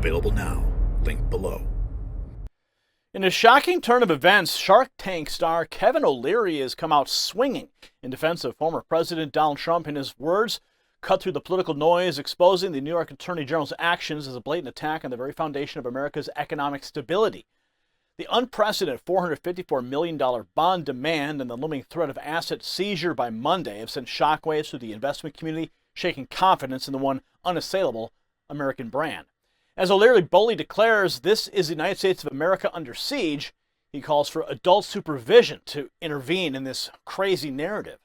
Available now. Link below. In a shocking turn of events, Shark Tank star Kevin O'Leary has come out swinging in defense of former President Donald Trump. In his words, cut through the political noise, exposing the New York Attorney General's actions as a blatant attack on the very foundation of America's economic stability. The unprecedented $454 million bond demand and the looming threat of asset seizure by Monday have sent shockwaves through the investment community, shaking confidence in the one unassailable American brand. As O'Leary boldly declares this is the United States of America under siege, he calls for adult supervision to intervene in this crazy narrative.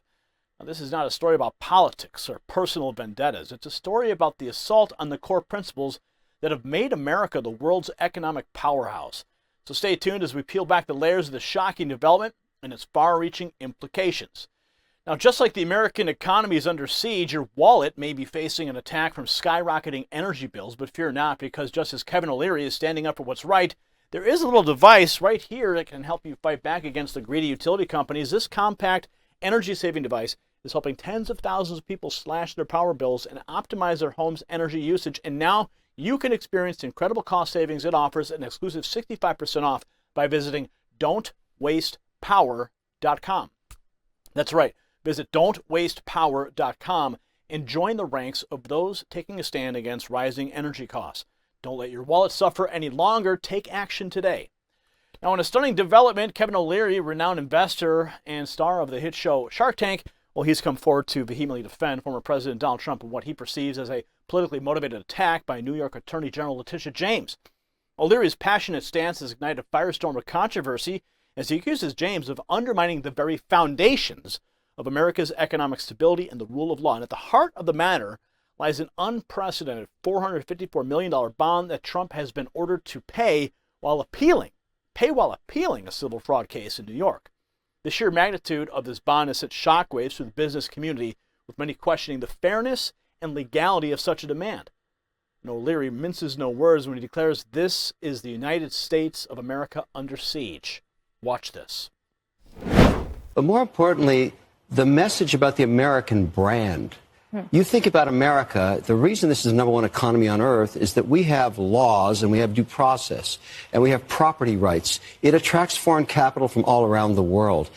Now, this is not a story about politics or personal vendettas. It's a story about the assault on the core principles that have made America the world's economic powerhouse. So stay tuned as we peel back the layers of the shocking development and its far-reaching implications. Now, just like the American economy is under siege, your wallet may be facing an attack from skyrocketing energy bills, but fear not, because just as Kevin O'Leary is standing up for what's right, there is a little device right here that can help you fight back against the greedy utility companies. This compact energy-saving device is helping tens of thousands of people slash their power bills and optimize their home's energy usage. And now you can experience the incredible cost savings it offers, an exclusive 65% off by visiting don'twastepower.com. That's right. Visit don'twastepower.com and join the ranks of those taking a stand against rising energy costs. Don't let your wallet suffer any longer. Take action today. Now, in a stunning development, Kevin O'Leary, renowned investor and star of the hit show Shark Tank, well, he's come forward to vehemently defend former President Donald Trump and what he perceives as a politically motivated attack by New York Attorney General Letitia James. O'Leary's passionate stance has ignited a firestorm of controversy as he accuses James of undermining the very foundations of America's economic stability and the rule of law. And at the heart of the matter lies an unprecedented $454 million bond that Trump has been ordered to pay while appealing a civil fraud case in New York. The sheer magnitude of this bond has sent shockwaves through the business community, with many questioning the fairness and legality of such a demand. And O'Leary minces no words when he declares this is the United States of America under siege. Watch this. But more importantly, the message about the American brand. You think about America, the reason this is the number one economy on earth is that we have laws and we have due process and we have property rights. It attracts foreign capital from all around the world.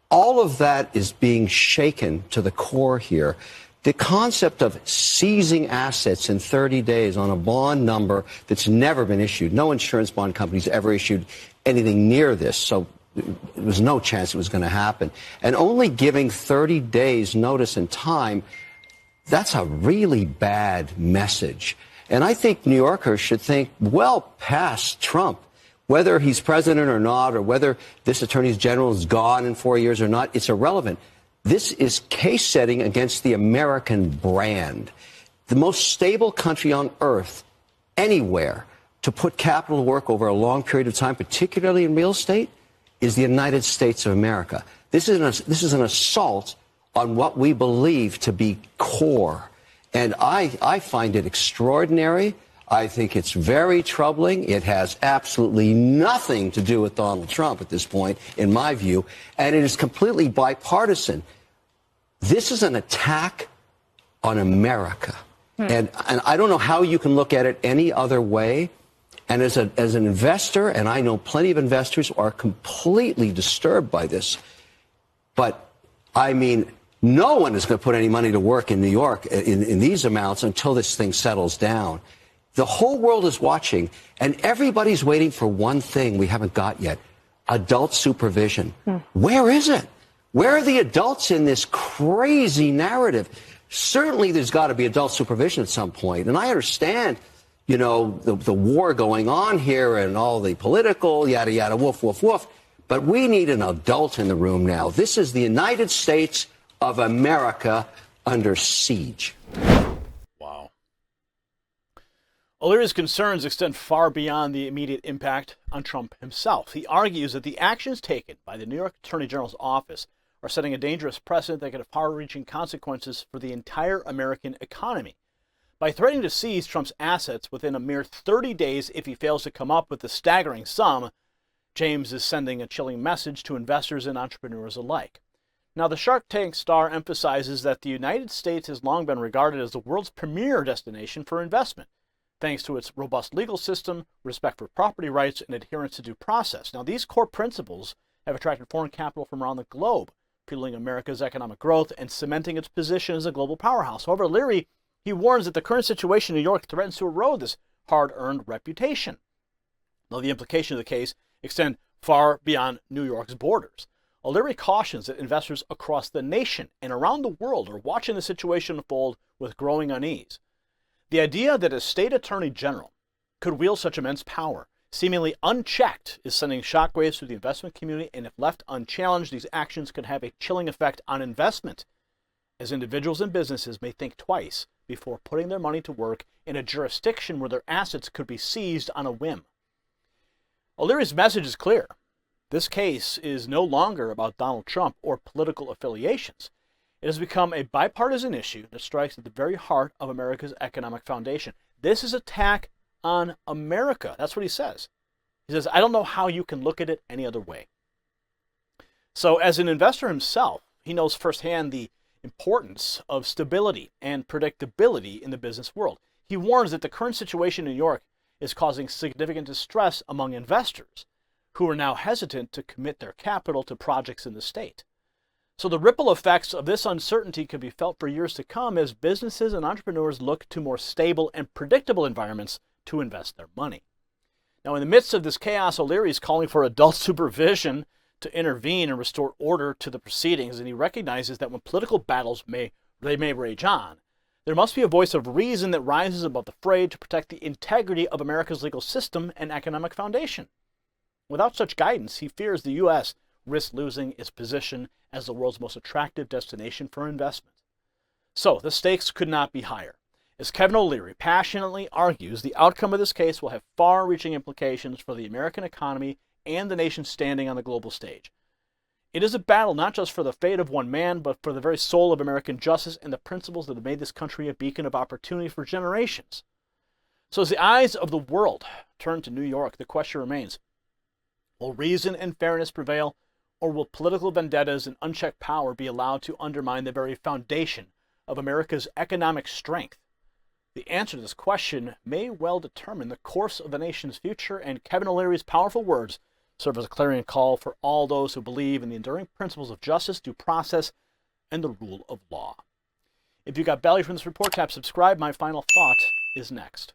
All of that is being shaken to the core here. The concept of seizing assets in 30 days on a bond number that's never been issued. No insurance bond company's ever issued anything near this, so there was no chance it was going to happen. And only giving 30 days notice and time, that's a really bad message. And I think New Yorkers should think well past Trump. Whether he's president or not, or whether this attorney general is gone in 4 years or not, it's irrelevant. This is case setting against the American brand. The most stable country on earth, anywhere, to put capital to work over a long period of time, particularly in real estate, is the United States of America. This is an assault on what we believe to be core. And I find it extraordinary. I think it's very troubling. It has absolutely nothing to do with Donald Trump at this point, in my view, and it is completely bipartisan. This is an attack on America. And I don't know how you can look at it any other way. And as an investor, and I know plenty of investors who are completely disturbed by this, but I mean, no one is going to put any money to work in New York in these amounts until this thing settles down. The whole world is watching, and everybody's waiting for one thing we haven't got yet: adult supervision. Where is it? Where are the adults in this crazy narrative? Certainly there's got to be adult supervision at some point, and I understand, you know, the war going on here and all the political yada yada woof woof woof, but we need an adult in the room now. This is the United States of America under siege. Wow. O'Leary's concerns extend far beyond the immediate impact on Trump himself. He argues that the actions taken by the New York Attorney General's office are setting a dangerous precedent that could have far-reaching consequences for the entire American economy. By threatening to seize Trump's assets within a mere 30 days if he fails to come up with the staggering sum, James is sending a chilling message to investors and entrepreneurs alike. Now, the Shark Tank star emphasizes that the United States has long been regarded as the world's premier destination for investment. thanks to its robust legal system, respect for property rights, and adherence to due process. Now, these core principles have attracted foreign capital from around the globe, fueling America's economic growth and cementing its position as a global powerhouse. However, Leary, he warns that the current situation in New York threatens to erode this hard-earned reputation. Though the implications of the case extend far beyond New York's borders. O'Leary cautions that investors across the nation and around the world are watching the situation unfold with growing unease. The idea that a state attorney general could wield such immense power, seemingly unchecked, is sending shockwaves through the investment community, and if left unchallenged, these actions could have a chilling effect on investment, as individuals and businesses may think twice before putting their money to work in a jurisdiction where their assets could be seized on a whim. O'Leary's message is clear. This case is no longer about Donald Trump or political affiliations. It has become a bipartisan issue that strikes at the very heart of America's economic foundation. This is an attack on America. That's what he says. He says, I don't know how you can look at it any other way. So as an investor himself, he knows firsthand the importance of stability and predictability in the business world. He warns that the current situation in New York is causing significant distress among investors who are now hesitant to commit their capital to projects in the state. So the ripple effects of this uncertainty could be felt for years to come as businesses and entrepreneurs look to more stable and predictable environments to invest their money. Now, in the midst of this chaos, O'Leary is calling for adult supervision to intervene and restore order to the proceedings, and he recognizes that when political battles may rage on, there must be a voice of reason that rises above the fray to protect the integrity of America's legal system and economic foundation. Without such guidance, he fears the U.S. risks losing its position as the world's most attractive destination for investment. So, the stakes could not be higher. As Kevin O'Leary passionately argues, the outcome of this case will have far-reaching implications for the American economy and the nation's standing on the global stage. It is a battle not just for the fate of one man, but for the very soul of American justice and the principles that have made this country a beacon of opportunity for generations. So as the eyes of the world turn to New York, the question remains, will reason and fairness prevail, or will political vendettas and unchecked power be allowed to undermine the very foundation of America's economic strength? The answer to this question may well determine the course of the nation's future, and Kevin O'Leary's powerful words serve as a clarion call for all those who believe in the enduring principles of justice, due process, and the rule of law. If you got value from this report, tap subscribe. My final thought is next.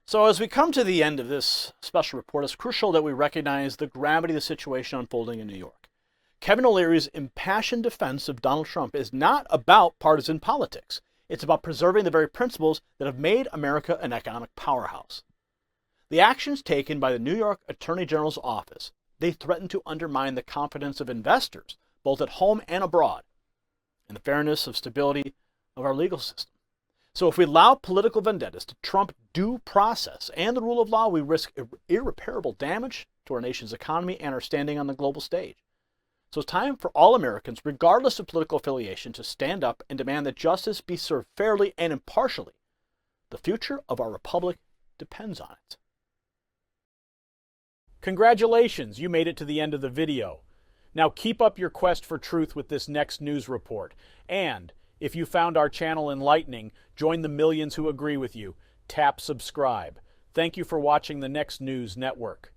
So as we come to the end of this special report, it's crucial that we recognize the gravity of the situation unfolding in New York. Kevin O'Leary's impassioned defense of Donald Trump is not about partisan politics. It's about preserving the very principles that have made America an economic powerhouse. The actions taken by the New York Attorney General's office, they threaten to undermine the confidence of investors, both at home and abroad, in the fairness of stability of our legal system. So if we allow political vendettas to trump due process and the rule of law, we risk irreparable damage to our nation's economy and our standing on the global stage. So it's time for all Americans, regardless of political affiliation, to stand up and demand that justice be served fairly and impartially. The future of our republic depends on it. Congratulations, you made it to the end of the video. Now keep up your quest for truth with this next news report. And if you found our channel enlightening, join the millions who agree with you. Tap subscribe. Thank you for watching the Next News Network.